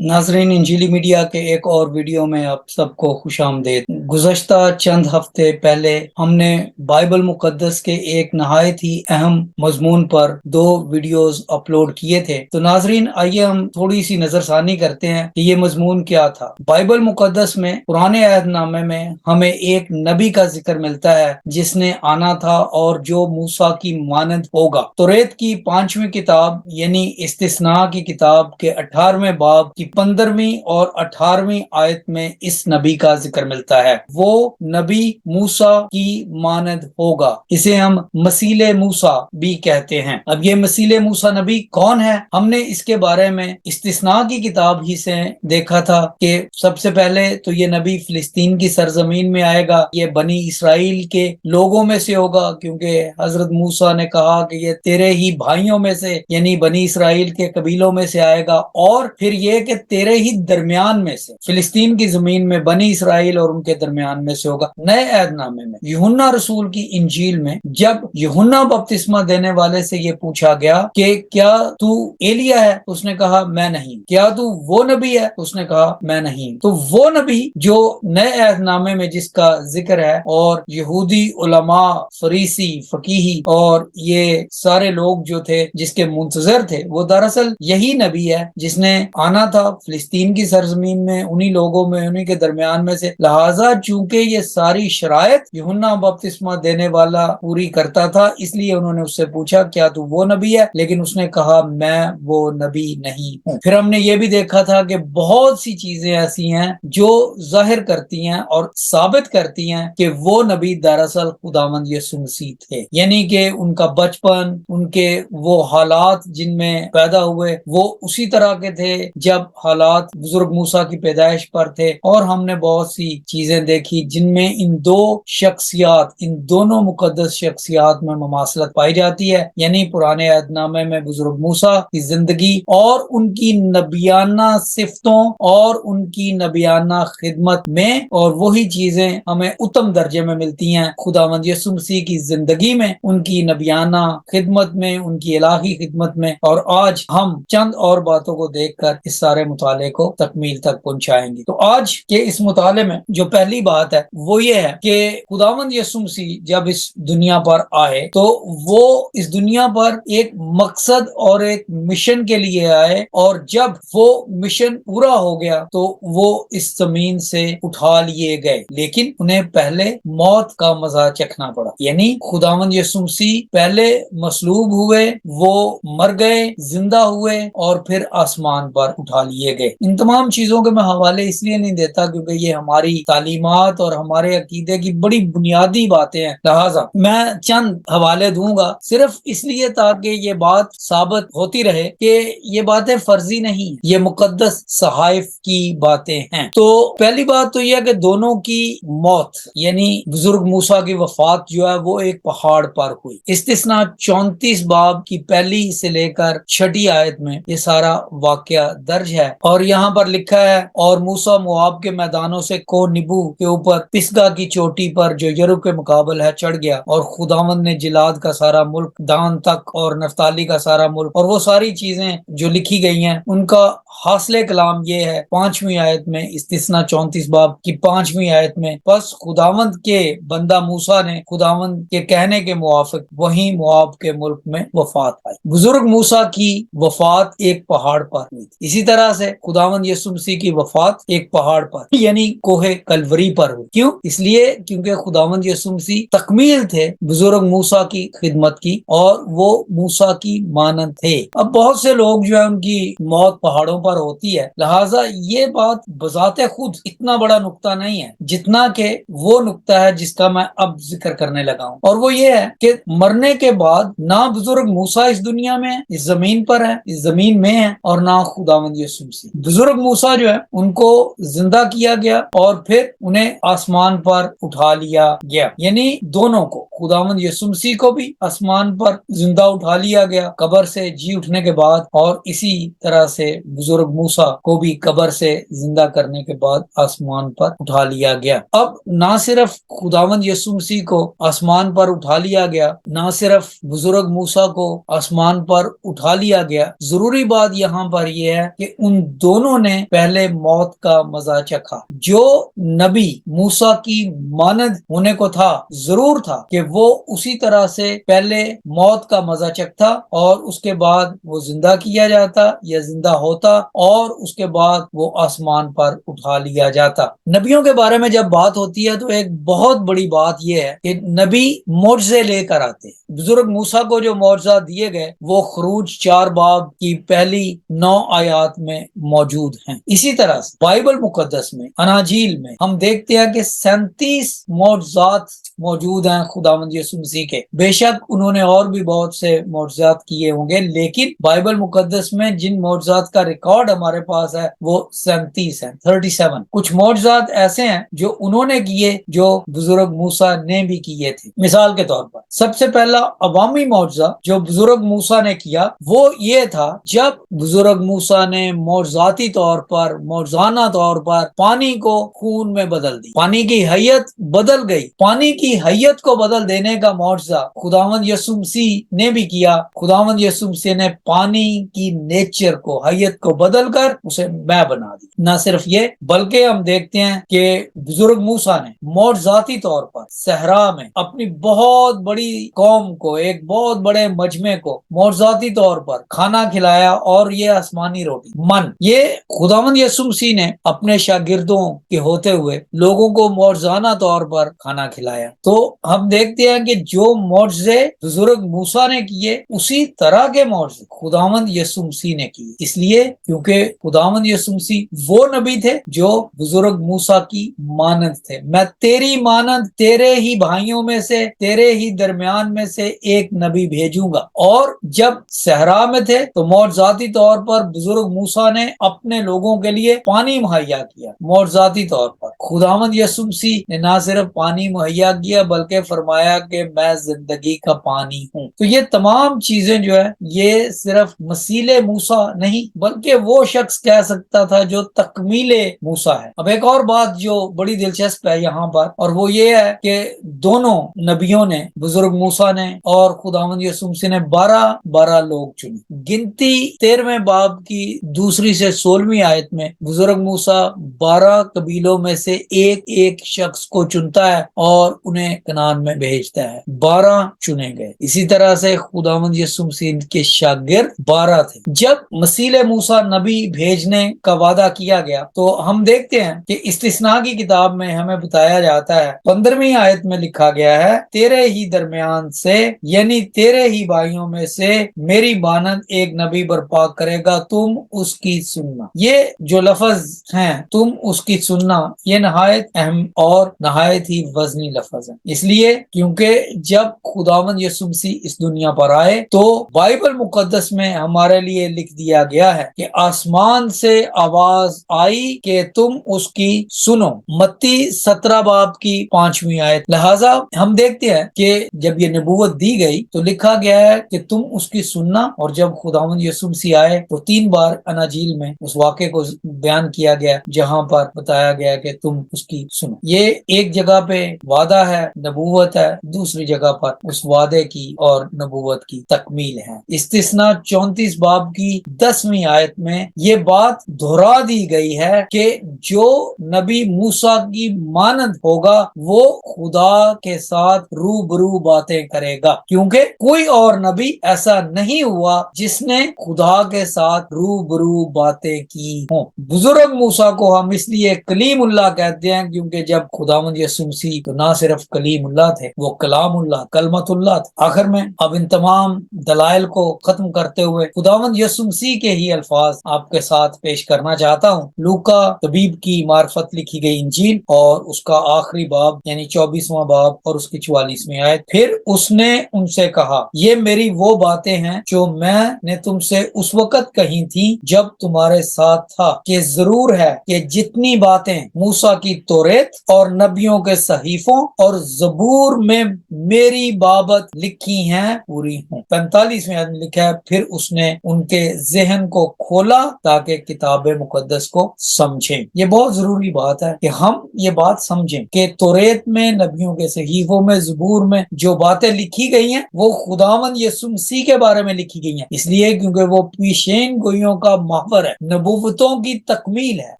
नाजरीन, इंजीली मीडिया के एक और वीडियो में आप सबको खुश आमदेद। गुज़श्ता चंद हफ्ते पहले हमने बाइबल मुकद्दस के एक नहायत ही अहम मजमून पर 2 वीडियोस अपलोड किए थे। तो नाजरीन, आइए हम थोड़ी सी नजरसानी करते हैं कि ये मजमून क्या था। बाइबल मुकद्दस में पुराने अहदनामे में हमें एक नबी का जिक्र मिलता है जिसने आना था और जो मूसा की मानद होगा। तौरेत की 5वीं किताब यानी इस्तिस्ना की किताब के 18वें बाब की 15वीं और 18वीं आयत में इस नबी का जिक्र मिलता है। वो नबी मूसा की मानद होगा। इसे हम मसीले मूसा भी कहते हैं। अब ये मसीले मूसा नबी कौन है? हमने इसके बारे में इस्तिस्ना की किताब ही से देखा था कि सबसे पहले तो ये नबी फिलिस्तीन की सरजमीन में आएगा। ये बनी इसराइल के लोगों में से होगा, क्योंकि हजरत मूसा ने कहा कि ये तेरे ही भाइयों में से यानी बनी इसराइल के कबीलों में से आएगा, और फिर ये कि तेरे ही दरमियान में से, फिलिस्तीन की जमीन में बनी इसराइल और उनके दरमियान में से होगा। नए अहदनामे में यूहन्ना रसूल की इंजील में जब यूहन्ना बपतिस्मा देने वाले से ये पूछा गया कि क्या तू एलिया है, उसने कहा मैं नहीं। क्या तू वो नबी है, उसने कहा मैं नहीं। तो वो नबी जो नए अहदनामे में जिसका जिक्र है, और यहूदी उलमा, फरीसी, फकीही और ये सारे लोग जो थे जिसके मुंतजर थे, वो दरअसल यही नबी है जिसने आना था फिलिस्तीन की सरजमीन में, उन्हीं लोगों में, उन्हीं के दरमियान में से। लिहाजा चूंकि ये सारी शरायत यूहन्ना बपतिस्मा देने वाला पूरी करता था, इसलिए उन्होंने उससे पूछा क्या तू वो नबी है, लेकिन उसने कहा मैं वो नबी नहीं हूँ। फिर हमने ये भी देखा था कि बहुत सी चीजें ऐसी हैं जो जाहिर करती हैं और साबित करती हैं कि वो नबी दरअसल खुदावंद यीशु मसीह थे। यानी कि उनका बचपन, उनके वो हालात जिनमें पैदा हुए, वो उसी तरह के थे जब हालात बुजुर्ग मूसा की पैदाइश पर थे। और हमने बहुत सी चीजें देखी जिनमें इन दो शख्सियात, इन दोनों मुकद्दस शख्सियात में ममासलत पाई जाती है। यानी पुराने अहदनामे में बुजुर्ग मूसा की जिंदगी और उनकी नबियाना सिफतों और उनकी नबियाना खिदमत में, और वही चीजें हमें उत्तम दर्जे में मिलती हैं खुदावंद यीशु मसीह की जिंदगी में, उनकी नबियाना खिदमत में, उनकी इलाही खिदमत में। और आज हम चंद और बातों को देखकर इस सारे मुताले को तकमील तक पहुंचाएंगे। तो आज के इस मुताले में जो पहली बात है वो ये है कि खुदावंद यीशु मसीह जब इस दुनिया पर आए तो वो इस दुनिया पर एक मकसद और एक मिशन के लिए आए, और जब वो मिशन पूरा हो गया तो वो इस जमीन से उठा लिए गए, लेकिन उन्हें पहले मौत का मजा चखना पड़ा। यानी खुदावंद यीशु मसीह पहले मसलूब हुए, वो मर गए, जिंदा हुए और फिर आसमान पर उठा लिए गए। इन तमाम चीजों के मैं हवाले इसलिए नहीं देता क्योंकि ये हमारी तालीमात और हमारे अकीदे की बड़ी बुनियादी बातें हैं, लिहाजा मैं चंद हवाले दूंगा सिर्फ इसलिए ताकि ये बात साबित होती रहे कि ये बातें फर्जी नहीं, ये मुकद्दस सहाइफ की बातें हैं। तो पहली बात तो यह है कि दोनों की मौत यानी बुजुर्ग मूसा की वफात जो है वो एक पहाड़ पर हुई। इस्तिस्ना 34 बाब की पहली से लेकर 6ठी आयत में ये सारा वाकया दर्ज है, और यहाँ पर लिखा है और मूसा मोआब के मैदानों से को निबू के ऊपर पिसगा की चोटी पर जो यरू के मुकाबल है चढ़ गया, और खुदावंद ने जिलाद का सारा मुल्क, दान तक और नफ्ताली का सारा मुल्क, और वो सारी चीजें जो लिखी गई हैं उनका हासिल कलाम ये है 5वीं आयत में, इस्तिस्ना 34 बाब की 5वीं आयत में, बस खुदावंद के बंदा मूसा ने खुदावंद के कहने के मुवाफिक वहीं मोआब के मुल्क में वफात आई। बुजुर्ग मूसा की वफात एक पहाड़ पर हुई। इसी तरह से खुदावंद यीशु मसीह की वफात एक पहाड़ पर यानी कोहे कलवरी पर हुई। क्यों? इसलिए क्योंकि खुदावंद यीशु मसीह तकमील थे बुजुर्ग मूसा की खिदमत की, और वो मूसा की मानद थे। अब बहुत से लोग जो है उनकी मौत पहाड़ों पर होती है, लिहाजा ये बात बजाते खुद इतना बड़ा नुक्ता नहीं है जितना कि वो नुक्ता है जिसका मैं अब जिक्र करने लगा हूँ, और वो ये है कि मरने के बाद ना बुजुर्ग मूसा इस दुनिया में, इस जमीन पर है, इस जमीन में है, और ना खुदावंद यीशु यसुमसी। बुजुर्ग मूसा जो है उनको जिंदा किया गया और फिर उन्हें आसमान पर उठा लिया गया, यानी दोनों को, खुदावंद यसुमसी को भी आसमान पर जिंदा उठा लिया गया कब्र से जी उठने के बाद, और इसी तरह से बुजुर्ग मूसा को भी कब्र से जिंदा करने के बाद आसमान पर उठा लिया गया। अब ना सिर्फ खुदावंद यसुमसी को आसमान पर उठा लिया गया, ना सिर्फ बुजुर्ग मूसा को आसमान पर उठा लिया गया, जरूरी बात यहाँ पर यह है कि उन दोनों ने पहले मौत का मजा चखा। जो नबी मूसा की मानद होने को था, जरूर था कि वो उसी तरह से पहले मौत का मजा चखता और उसके बाद वो जिंदा किया जाता या जिंदा होता और उसके बाद वो आसमान पर उठा लिया जाता। नबियों के बारे में जब बात होती है तो एक बहुत बड़ी बात यह है कि नबी मोजज़े लेकर आते हैं। बुजुर्ग मूसा को जो मोजज़ा दिए गए वो खरूज 4 बाब की पहली 9 आयात में मौजूद हैं। इसी तरह से बाइबल मुकद्दस में, अनाजील में हम देखते हैं कि 37 मौजज़ात मौजूद हैं खुदावंद यीशु मसीह के। बेशक उन्होंने और भी बहुत से मौजज़ात किए होंगे, लेकिन बाइबल मुकद्दस में जिन मौजज़ात का रिकॉर्ड हमारे पास है वो 37 है, 37। कुछ मौजज़ात ऐसे हैं जो उन्होंने किए जो बुजुर्ग मूसा ने भी किए थे। मिसाल के तौर पर सबसे पहला अवामी मौजज़ा जो बुजुर्ग मूसा ने किया वो ये था, जब बुजुर्ग मूसा ने मौजज़ाती तौर पर, मौजज़ाना तौर पर पानी को खून में बदल दी। पानी की हैयत बदल गई। पानी की हैयत को बदल देने का मौजज़ा खुदावंद यीशु मसीह ने भी किया। खुदावंद यीशु मसीह ने पानी की नेचर को, हैयत को बदल कर उसे मैं बना दी। न सिर्फ ये, बल्कि हम देखते हैं कि बुजुर्ग मूसा ने मौजज़ाती तौर पर सहरा में अपनी बहुत बड़ी कौम को, एक बहुत बड़े मजमे को मौजज़ाती तौर पर खाना खिलाया, और ये आसमानी रोटी मन, ये खुदावंद यीशु मसीह ने अपने शागिर्दों के होते हुए लोगों को मौजज़ाना तौर पर खाना खिलाया। तो हम देखते हैं कि जो मौजज़े बुजुर्ग मूसा ने किए उसी तरह के मौजज़े खुदावंद यीशु मसीह ने किए। इसलिए क्योंकि खुदावंद यीशु मसीह वो नबी थे जो बुजुर्ग मूसा की मानद थे। मैं तेरी मानद तेरे ही भाइयों में से, तेरे ही दरमियान में से एक नबी भेजूंगा। और जब सहरा में थे तो मौजज़ाती तौर पर बुजुर्ग मूसा ने अपने लोगों के लिए पानी मुहैया किया। मौजज़ाती तौर पर खुदावंद यीशु मसीह ने ना सिर्फ पानी मुहैया किया बल्कि फरमाया कि मैं जिंदगी का पानी हूँ। तो ये तमाम चीजें जो है ये सिर्फ मसीले मूसा नहीं बल्कि वो शख्स कह सकता था जो तकमीले मूसा है। अब एक और बात जो बड़ी दिलचस्प है यहाँ पर, और वो ये है कि दोनों नबियों ने, बुजुर्ग मूसा ने और खुदावंद यीशु मसीह ने 12 लोग चुने। गिनती 13वें बाब की 2 से 16वीं आयत में बुजुर्ग मूसा 12 कबीलों में से एक एक शख्स को चुनता है और उन्हें कनान में भेजता है। 12 चुने गए। इसी तरह से खुदावंद यीशु मसीह के शागिर्द 12 थे। जब मसीले मूसा नबी भेजने का वादा किया गया तो हम देखते हैं कि इस्तिस्ना की किताब में हमें बताया जाता है, 15वीं आयत में लिखा गया है, तेरे ही दरमियान से, यानी तेरे ही भाइयों में से मेरी मानद एक नबी बर्पा करेगा, तुम उसकी सुनना। ये जो लफ्ज हैं, तुम उसकी सुनना, ये नहायत अहम और नहायत ही वजनी लफ्ज है। इसलिए क्योंकि जब खुदावंद यीशु मसीह इस दुनिया पर आए तो बाइबल मुकद्दस में हमारे लिए लिख दिया गया है कि आसमान से आवाज आई कि तुम उसकी सुनो। मत्ती 17 बाब की 5वीं आयत। लिहाजा हम देखते हैं कि जब ये नबूवत दी गई तो लिखा गया है कि तुम उसकी सुनना, और जब खुदावंद यीशु मसीह आए तो 3 बार अनाजील में उस वाक़े को बयान किया गया जहां पर बताया गया कि तुम उसकी सुनो। ये एक जगह पे वादा है, नबूवत है, दूसरी जगह पर उस वादे की और नबूवत की तकमील है। इस्तिस्ना 34 बाब की 10वीं आयत में ये बात दोहरा दी गई है कि जो नबी मूसा की मानद होगा वो खुदा के साथ रूबरू बातें करेगा, क्योंकि कोई और नबी ऐसा नहीं हुआ जिसने खुदा के साथ रूबरू बातें की हों। बुजुर्ग मूसा को हम इसलिए कलीमुल्लाह कहते हैं क्योंकि जब खुदावंद यीशु मसीह तो ना सिर्फ कलीमुल्लाह थे, वो कलामुल्लाह, कलमतुल्लाह थे। आखिर में अब इन तमाम दलाइल को खत्म करते हुए खुदावंद यीशु मसीह के ही अल्फाज आपके साथ पेश करना चाहता हूँ। लूका तबीब की मार्फत लिखी गई इंजील और उसका आखिरी बाब यानी 24वां बाब और उसकी 44वीं आयत। फिर उसने उसने उनसे कहा, ये मेरी वो बातें हैं जो मैंने तुमसे उस वक्त कही थी जब तुम्हारे साथ था, कि जरूर है कि जितनी बातें मूसा की तौरेत और नबियों के सहीफों और जबूर में मेरी बाबत लिखी हैं पूरी हों। 45वें आयत में लिखा है, फिर उसने उनके जहन को खोला ताकि किताब मुकद्दस को समझें। ये बहुत जरूरी बात है कि हम ये बात समझें कि तौरेत में, नबियों के सहीफों में, जबूर में जो बातें लिखी गई हैं वो खुदावंद यीशु मसीह के बारे में लिखी गई हैं, इसलिए क्योंकि वो पेशेन गोइयों का महवर है, नबूवतों की तकमील है,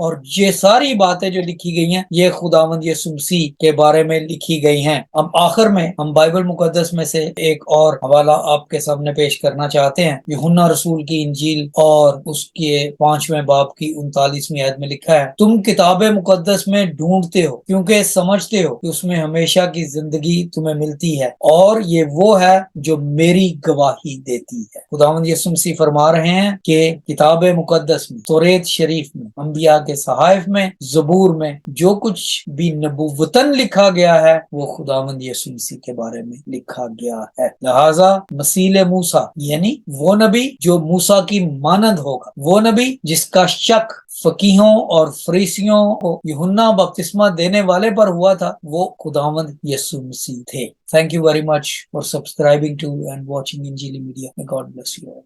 और ये सारी बातें जो लिखी गई हैं ये खुदावंद यीशु मसीह के बारे में लिखी गई हैं। अब आखिर में हम बाइबल मुकद्दस में से एक और हवाला आपके सामने पेश करना चाहते हैं। यूहन्ना रसूल की इंजील और उसके 5वें बाब की 39वीं आयत में लिखा है, तुम किताब मुकद्दस में ढूंढते हो क्योंकि समझते हो कि उसमें हमेशा की जिंदगी तुम्हें मिलती है, और ये वो है जो मेरी गवाही देती है। खुदावंद यीशु मसीह फरमा रहे हैं कि किताब मुकद्दस में, तौरेत शरीफ में, अंबिया के सहाइफ में, जबूर में जो कुछ भी नबुव्वतन लिखा गया है वो खुदावंद यीशु मसीह के बारे में लिखा गया है। लिहाजा मसीह मूसा यानी वो नबी जो मूसा की मानंद होगा, वो नबी जिसका शक फकीहों और फरीसियों को यूहन्ना बपतिस्मा देने वाले पर हुआ था, वो खुदावंद यीशु मसीह थे। Thank you very much for subscribing to and watching Injili Media. May God bless you all.